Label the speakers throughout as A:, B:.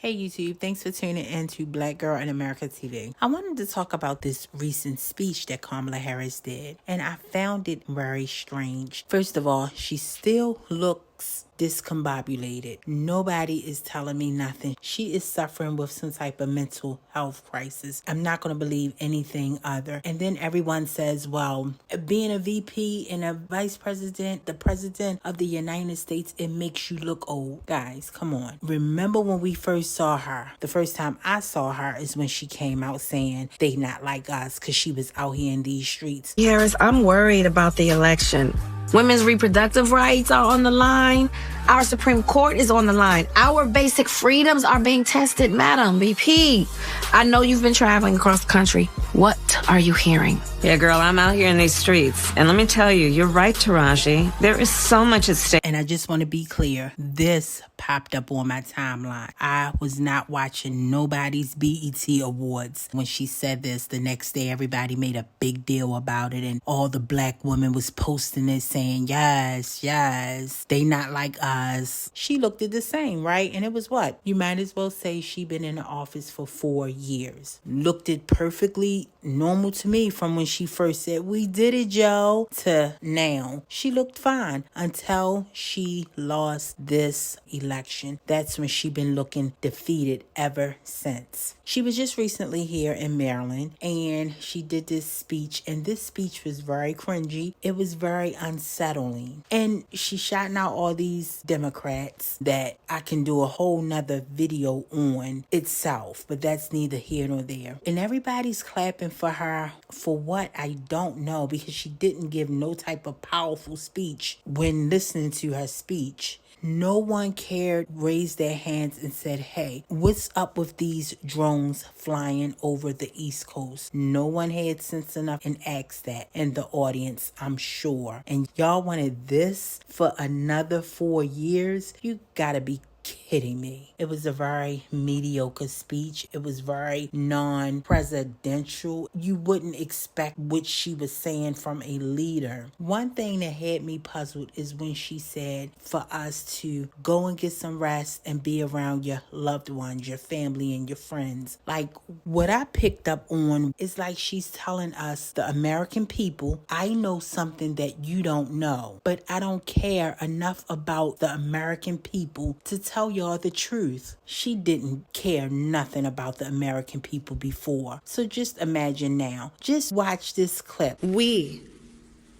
A: Hey YouTube, thanks for tuning in to Black Girl in America TV. I wanted to talk about this recent speech that Kamala Harris did, and I found it very strange. First of all, she still looks discombobulated. Nobody is telling me nothing. She is suffering with some type of mental health crisis. I'm not going to believe anything other. And then everyone says, well, being a VP and a vice president, the president of the United States, it makes you look old. Guys, come on. Remember when we first saw her? The first time I saw her is when she came out saying they not like us because she was out here in these streets.
B: Harris, I'm worried about the election. Women's reproductive rights are on the line. Our Supreme Court is on the line. Our basic freedoms are being tested, Madam VP. I know you've been traveling across the country. What are you hearing?
C: Yeah, girl, I'm out here in these streets. And let me tell you, you're right, Taraji. There is so much at stake.
A: And I just want to be clear. This popped up on my timeline. I was not watching nobody's BET Awards. When she said this, the next day, everybody made a big deal about it. And all the black women was posting it saying, yes, yes, they not like us. She looked at the same, right? And it was what? You might as well say she been in the office for 4 years. Looked it perfectly normal to me from when she first said, we did it, Joe, to now. She looked fine until she lost this election. That's when she been looking defeated ever since. She was just recently here in Maryland and she did this speech, and this speech was very cringy. It was very unsettling. And she shouting out all these Democrats that I can do a whole nother video on itself, but that's neither here nor there. And everybody's clapping for her for what? I don't know, because she didn't give no type of powerful speech when listening to her speech. No one cared, raised their hands and said, hey, what's up with these drones flying over the East Coast? No one had sense enough and asked that in the audience, I'm sure. And y'all wanted this for another 4 years? You gotta be kidding me. It was a very mediocre speech. It was very non-presidential. You wouldn't expect what she was saying from a leader. One thing that had me puzzled is when she said for us to go and get some rest and be around your loved ones, your family and your friends. Like, what I picked up on is like she's telling us, the American people, I know something that you don't know, but I don't care enough about the American people to tell y'all the truth. She didn't care nothing about the American people before. So just imagine now. Just watch this clip.
C: We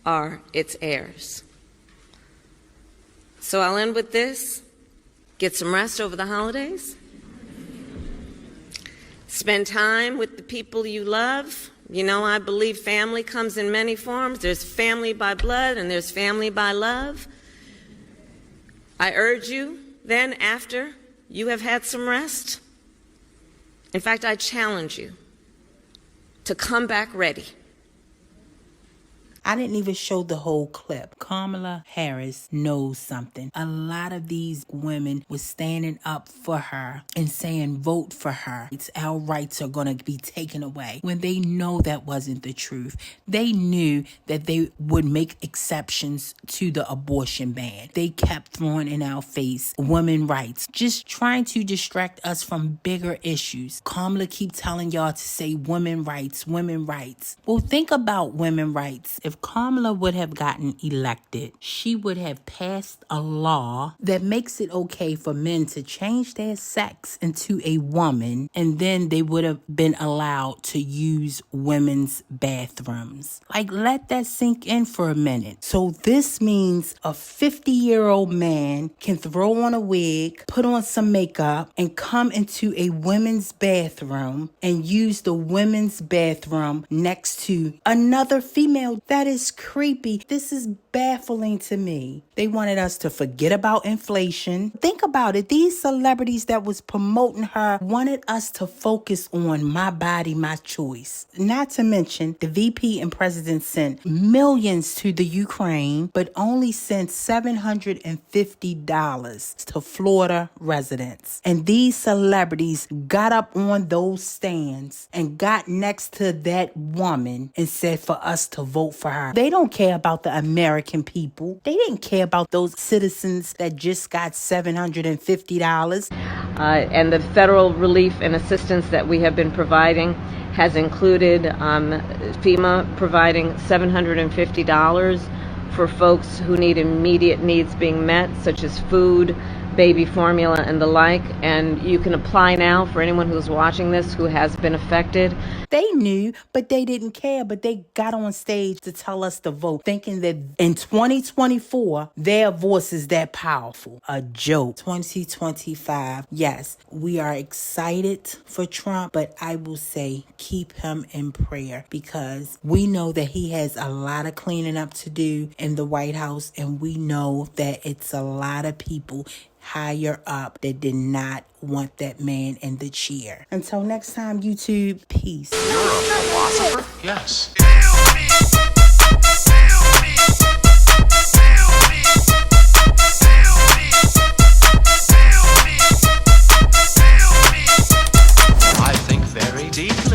C: are its heirs. So I'll end with this. Get some rest over the holidays. Spend time with the people you love. You know, I believe family comes in many forms. There's family by blood and there's family by love. I urge you, then, after you have had some rest, in fact, I challenge you to come back ready.
A: I didn't even show the whole clip. Kamala Harris knows something. A lot of these women were standing up for her and saying, vote for her. Our rights are going to be taken away, when they know that wasn't the truth. They knew that they would make exceptions to the abortion ban. They kept throwing in our face women's rights, just trying to distract us from bigger issues. Kamala keep telling y'all to say women's rights, women's rights. Well, think about women's rights. If Kamala would have gotten elected, she would have passed a law that makes it okay for men to change their sex into a woman, and then they would have been allowed to use women's bathrooms. Like, let that sink in for a minute. So this means a 50-year-old man can throw on a wig, put on some makeup, and come into a women's bathroom and use the women's bathroom next to another female. That is creepy. This is baffling to me. They wanted us to forget about inflation. Think about it. These celebrities that was promoting her wanted us to focus on my body, my choice. Not to mention, the VP and president sent millions to the Ukraine, but only sent $750 to Florida residents. And these celebrities got up on those stands and got next to that woman and said for us to vote for for her. They don't care about the American people. They didn't care about those citizens that just got $750.
C: And the federal relief and assistance that we have been providing has included FEMA providing $750 for folks who need immediate needs being met, such as food, baby formula, and the like. And you can apply now for anyone who's watching this who has been affected.
A: They knew, but they didn't care. But they got on stage to tell us to vote, thinking that in 2024, their voice is that powerful. A joke. 2025, yes, we are excited for Trump, but I will say keep him in prayer, because we know that he has a lot of cleaning up to do in the White House, and we know that it's a lot of people higher up that did not want that man in the chair. Until next time, YouTube, peace.
D: You're a philosopher? Yes. I think very deeply.